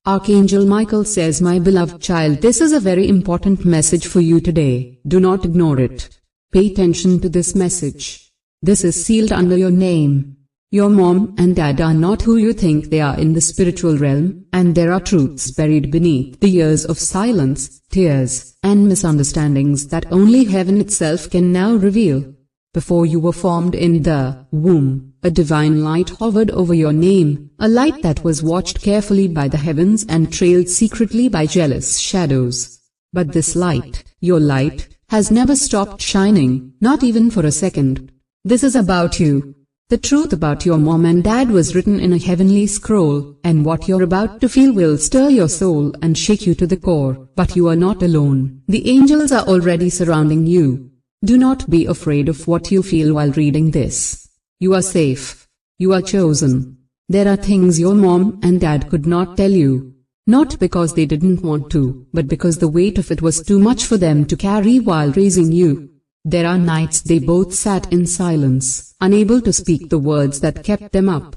Archangel Michael says, my beloved child, this is a very important message for you today. Do not ignore it. Pay attention to this message. This is sealed under your name. Your mom and dad are not who you think they are in the spiritual realm, and there are truths buried beneath the years of silence, tears, and misunderstandings that only heaven itself can now reveal. Before you were formed in the womb, a divine light hovered over your name, a light that was watched carefully by the heavens and trailed secretly by jealous shadows. But this light, your light, has never stopped shining, not even for a second. This is about you. The truth about your mom and dad was written in a heavenly scroll, and what you're about to feel will stir your soul and shake you to the core. But you are not alone. The angels are already surrounding you. Do not be afraid of what you feel while reading this. You are safe. You are chosen. There are things your mom and dad could not tell you. Not because they didn't want to, but because the weight of it was too much for them to carry while raising you. There are nights they both sat in silence, unable to speak the words that kept them up.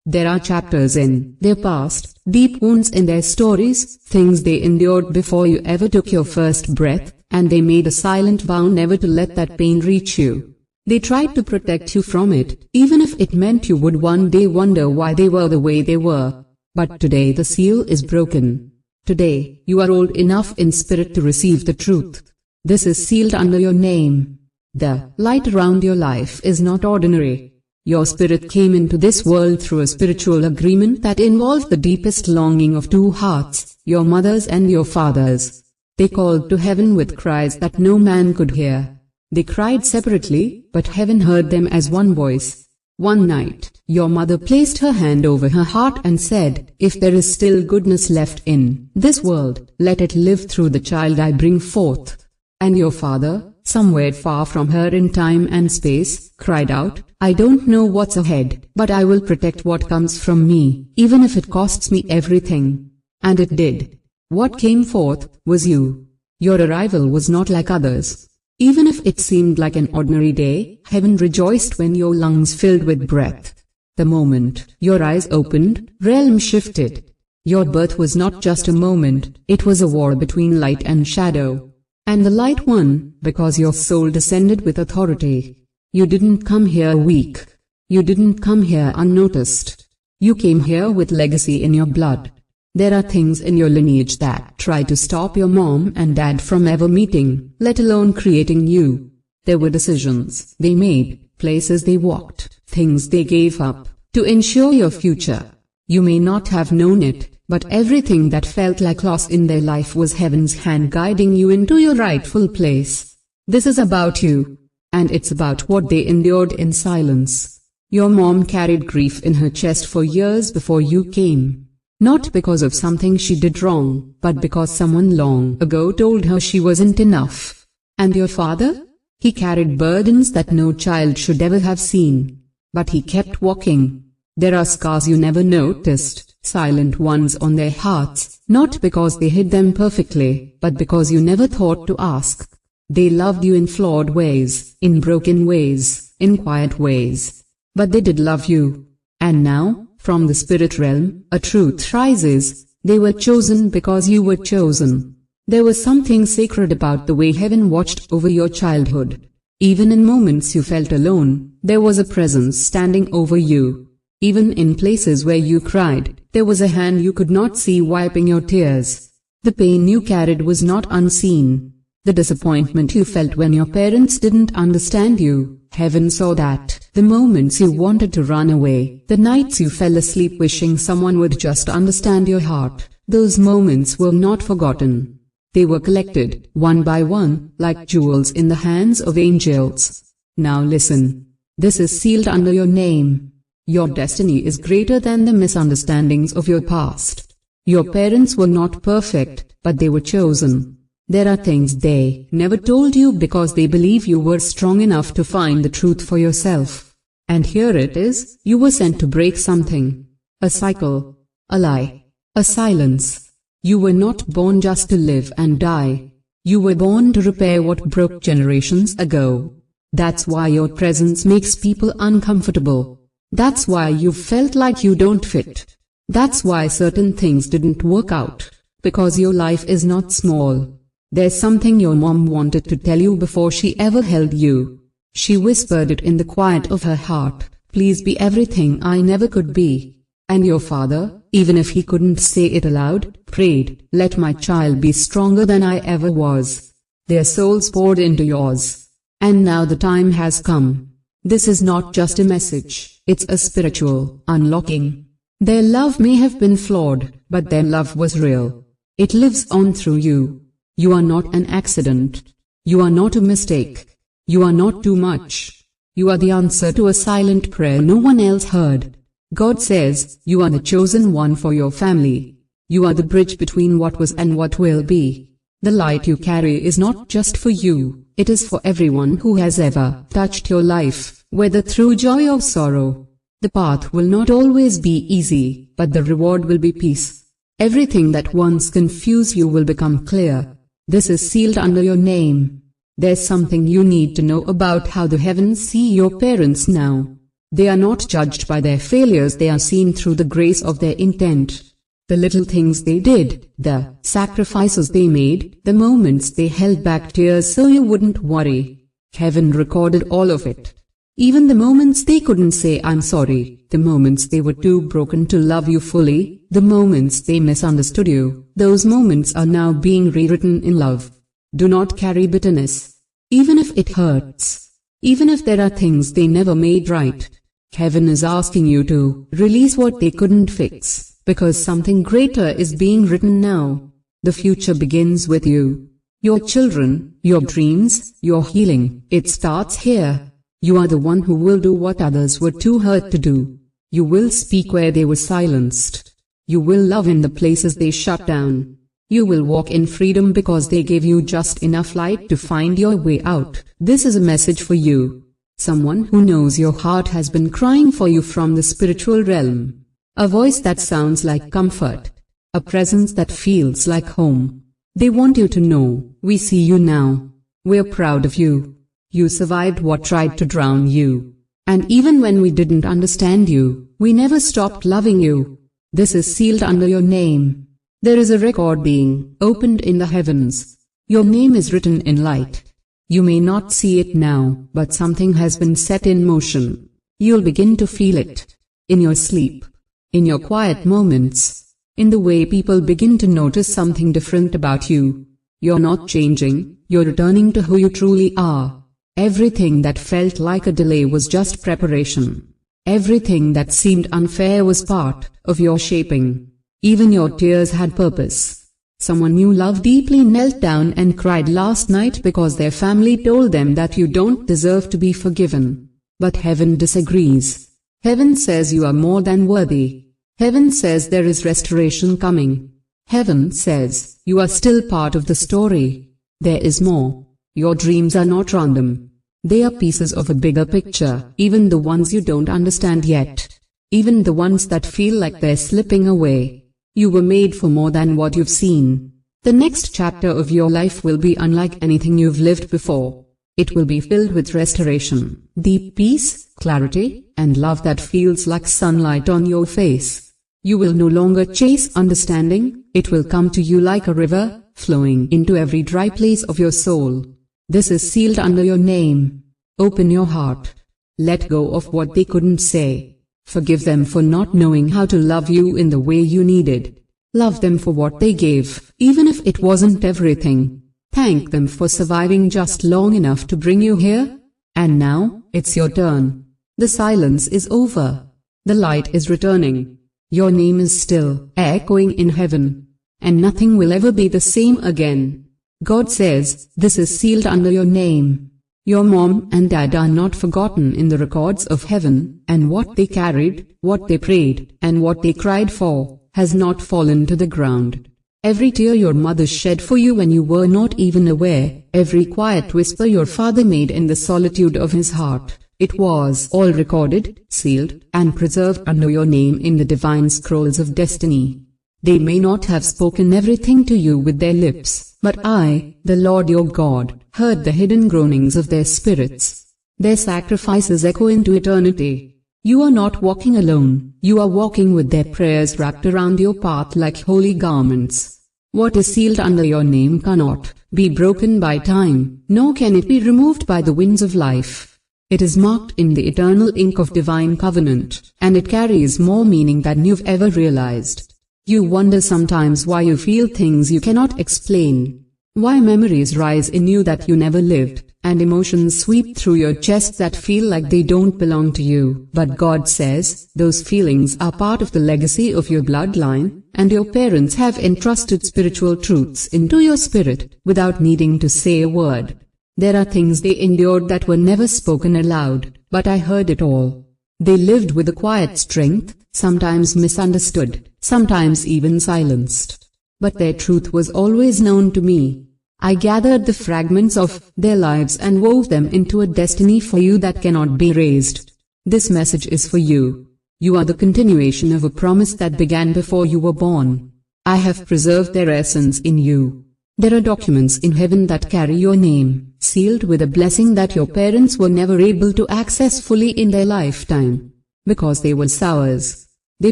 There are chapters in their past, deep wounds in their stories, things they endured before you ever took your first breath, and they made a silent vow never to let that pain reach you. They tried to protect you from it, even if it meant you would one day wonder why they were the way they were. But today the seal is broken. Today, you are old enough in spirit to receive the truth. This is sealed under your name. The light around your life is not ordinary. Your spirit came into this world through a spiritual agreement that involved the deepest longing of two hearts, your mother's and your father's. They called to heaven with cries that no man could hear. They cried separately, but heaven heard them as one voice. One night, your mother placed her hand over her heart and said, if there is still goodness left in this world, let it live through the child I bring forth. And your father, somewhere far from her in time and space, cried out, I don't know what's ahead, but I will protect what comes from me, even if it costs me everything. And it did. What came forth was you. Your arrival was not like others. Even if it seemed like an ordinary day, heaven rejoiced when your lungs filled with breath. The moment your eyes opened, realm shifted. Your birth was not just a moment, it was a war between light and shadow. And the light won, because your soul descended with authority. You didn't come here weak. You didn't come here unnoticed. You came here with legacy in your blood. There are things in your lineage that try to stop your mom and dad from ever meeting, let alone creating you. There were decisions they made, places they walked, things they gave up, to ensure your future. You may not have known it, but everything that felt like loss in their life was heaven's hand guiding you into your rightful place. This is about you. And it's about what they endured in silence. Your mom carried grief in her chest for years before you came. Not because of something she did wrong, but because someone long ago told her she wasn't enough. And your father? He carried burdens that no child should ever have seen. But he kept walking. There are scars you never noticed, silent ones on their hearts, not because they hid them perfectly, but because you never thought to ask. They loved you in flawed ways, in broken ways, in quiet ways. But they did love you. And now, from the spirit realm, a truth rises. They were chosen because you were chosen. There was something sacred about the way heaven watched over your childhood. Even in moments you felt alone, there was a presence standing over you. Even in places where you cried, there was a hand you could not see wiping your tears. The pain you carried was not unseen. The disappointment you felt when your parents didn't understand you, heaven saw that. The moments you wanted to run away, the nights you fell asleep wishing someone would just understand your heart, those moments were not forgotten. They were collected, one by one, like jewels in the hands of angels. Now listen. This is sealed under your name. Your destiny is greater than the misunderstandings of your past. Your parents were not perfect, but they were chosen. There are things they never told you because they believe you were strong enough to find the truth for yourself. And here it is, you were sent to break something. A cycle. A lie. A silence. You were not born just to live and die. You were born to repair what broke generations ago. That's why your presence makes people uncomfortable. That's why you felt like you don't fit. That's why certain things didn't work out. Because your life is not small. There's something your mom wanted to tell you before she ever held you. She whispered it in the quiet of her heart, please be everything I never could be. And your father, even if he couldn't say it aloud, prayed, let my child be stronger than I ever was. Their souls poured into yours. And now the time has come. This is not just a message, it's a spiritual unlocking. Their love may have been flawed, but their love was real. It lives on through you. You are not an accident. You are not a mistake. You are not too much. You are the answer to a silent prayer no one else heard. God says, you are the chosen one for your family. You are the bridge between what was and what will be. The light you carry is not just for you, it is for everyone who has ever touched your life, whether through joy or sorrow. The path will not always be easy, but the reward will be peace. Everything that once confused you will become clear. This is sealed under your name. There's something you need to know about how the heavens see your parents now. They are not judged by their failures, they are seen through the grace of their intent. The little things they did, the sacrifices they made, the moments they held back tears so you wouldn't worry. Heaven recorded all of it. Even the moments they couldn't say I'm sorry, the moments they were too broken to love you fully, the moments they misunderstood you, those moments are now being rewritten in love. Do not carry bitterness. Even if it hurts. Even if there are things they never made right. Heaven is asking you to release what they couldn't fix, because something greater is being written now. The future begins with you. Your children, your dreams, your healing, it starts here. You are the one who will do what others were too hurt to do. You will speak where they were silenced. You will love in the places they shut down. You will walk in freedom because they gave you just enough light to find your way out. This is a message for you. Someone who knows your heart has been crying for you from the spiritual realm. A voice that sounds like comfort. A presence that feels like home. They want you to know, we see you now. We're proud of you. You survived what tried to drown you. And even when we didn't understand you, we never stopped loving you. This is sealed under your name. There is a record being opened in the heavens. Your name is written in light. You may not see it now, but something has been set in motion. You'll begin to feel it. In your sleep. In your quiet moments. In the way people begin to notice something different about you. You're not changing, you're returning to who you truly are. Everything that felt like a delay was just preparation. Everything that seemed unfair was part of your shaping. Even your tears had purpose. Someone you love deeply knelt down and cried last night because their family told them that you don't deserve to be forgiven. But heaven disagrees. Heaven says you are more than worthy. Heaven says there is restoration coming. Heaven says you are still part of the story. There is more. Your dreams are not random. They are pieces of a bigger picture, even the ones you don't understand yet. Even the ones that feel like they're slipping away. You were made for more than what you've seen. The next chapter of your life will be unlike anything you've lived before. It will be filled with restoration, deep peace, clarity, and love that feels like sunlight on your face. You will no longer chase understanding, it will come to you like a river, flowing into every dry place of your soul. This is sealed under your name. Open your heart. Let go of what they couldn't say. Forgive them for not knowing how to love you in the way you needed. Love them for what they gave, even if it wasn't everything. Thank them for surviving just long enough to bring you here. And now, it's your turn. The silence is over. The light is returning. Your name is still echoing in heaven. And nothing will ever be the same again. God says, this is sealed under your name. Your mom and dad are not forgotten in the records of heaven, and what they carried, what they prayed, and what they cried for, has not fallen to the ground. Every tear your mother shed for you when you were not even aware, every quiet whisper your father made in the solitude of his heart, it was all recorded, sealed, and preserved under your name in the divine scrolls of destiny. They may not have spoken everything to you with their lips, but I, the Lord your God, heard the hidden groanings of their spirits. Their sacrifices echo into eternity. You are not walking alone, you are walking with their prayers wrapped around your path like holy garments. What is sealed under your name cannot be broken by time, nor can it be removed by the winds of life. It is marked in the eternal ink of divine covenant, and it carries more meaning than you've ever realized. You wonder sometimes why you feel things you cannot explain. Why memories rise in you that you never lived, and emotions sweep through your chest that feel like they don't belong to you. But God says, those feelings are part of the legacy of your bloodline, and your parents have entrusted spiritual truths into your spirit, without needing to say a word. There are things they endured that were never spoken aloud, but I heard it all. They lived with a quiet strength, sometimes misunderstood, sometimes even silenced. But their truth was always known to me. I gathered the fragments of their lives and wove them into a destiny for you that cannot be erased. This message is for you. You are the continuation of a promise that began before you were born. I have preserved their essence in you. There are documents in heaven that carry your name, sealed with a blessing that your parents were never able to access fully in their lifetime. Because they were sowers. They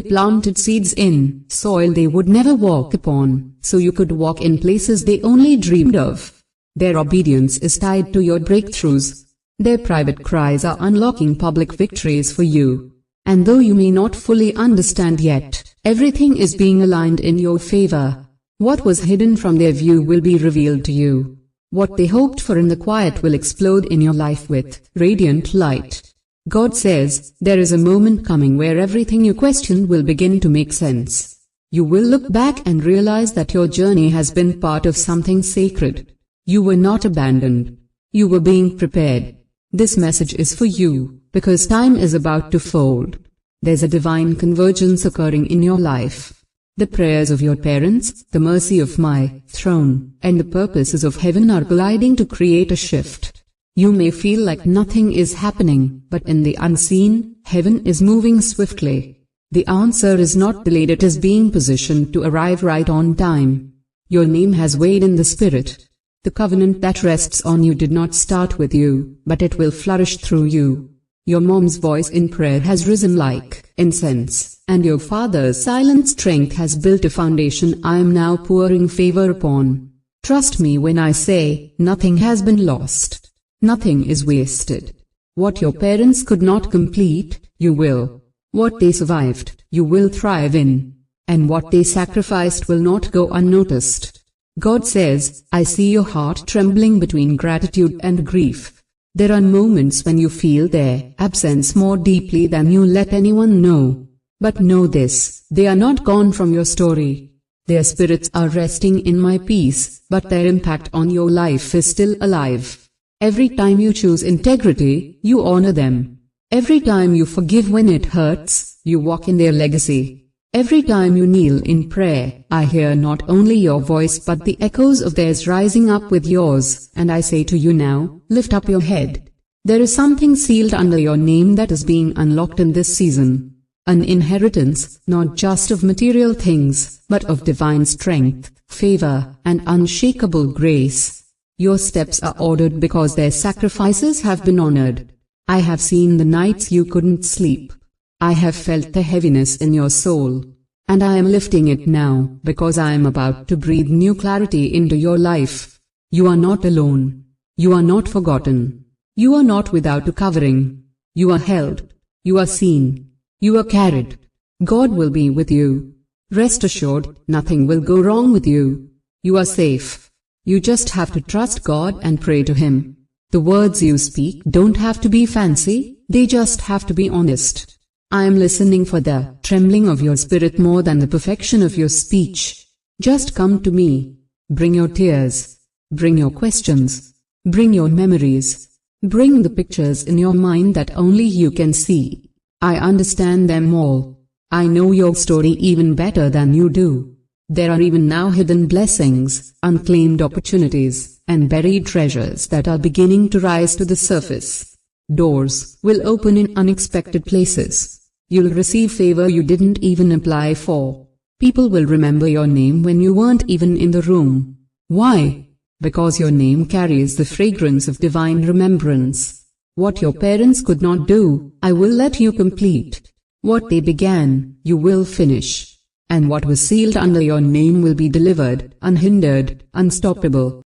planted seeds in soil they would never walk upon, so you could walk in places they only dreamed of. Their obedience is tied to your breakthroughs. Their private cries are unlocking public victories for you. And though you may not fully understand yet, everything is being aligned in your favor. What was hidden from their view will be revealed to you. What they hoped for in the quiet will explode in your life with radiant light. God says, there is a moment coming where everything you questioned will begin to make sense. You will look back and realize that your journey has been part of something sacred. You were not abandoned. You were being prepared. This message is for you, because time is about to fold. There's a divine convergence occurring in your life. The prayers of your parents, the mercy of my throne, and the purposes of heaven are colliding to create a shift. You may feel like nothing is happening, but in the unseen, heaven is moving swiftly. The answer is not delayed, it is being positioned to arrive right on time. Your name has weighed in the spirit. The covenant that rests on you did not start with you, but it will flourish through you. Your mom's voice in prayer has risen like incense, and your father's silent strength has built a foundation I am now pouring favor upon. Trust me when I say, nothing has been lost. Nothing is wasted. What your parents could not complete, you will. What they survived, you will thrive in. And what they sacrificed will not go unnoticed. God says, I see your heart trembling between gratitude and grief. There are moments when you feel their absence more deeply than you let anyone know. But know this, they are not gone from your story. Their spirits are resting in my peace, but their impact on your life is still alive. Every time you choose integrity, you honor them. Every time you forgive when it hurts, you walk in their legacy. Every time you kneel in prayer, I hear not only your voice but the echoes of theirs rising up with yours, and I say to you now, lift up your head. There is something sealed under your name that is being unlocked in this season. An inheritance, not just of material things, but of divine strength, favor, and unshakable grace. Your steps are ordered because their sacrifices have been honored. I have seen the nights you couldn't sleep. I have felt the heaviness in your soul. And I am lifting it now, because I am about to breathe new clarity into your life. You are not alone. You are not forgotten. You are not without a covering. You are held. You are seen. You are carried. God will be with you. Rest assured, nothing will go wrong with you. You are safe. You just have to trust God and pray to Him. The words you speak don't have to be fancy, they just have to be honest. I am listening for the trembling of your spirit more than the perfection of your speech. Just come to me. Bring your tears. Bring your questions. Bring your memories. Bring the pictures in your mind that only you can see. I understand them all. I know your story even better than you do. There are even now hidden blessings, unclaimed opportunities, and buried treasures that are beginning to rise to the surface. Doors will open in unexpected places. You'll receive favor you didn't even apply for. People will remember your name when you weren't even in the room. Why? Because your name carries the fragrance of divine remembrance. What your parents could not do, I will let you complete. What they began, you will finish. And what was sealed under your name will be delivered, unhindered, unstoppable.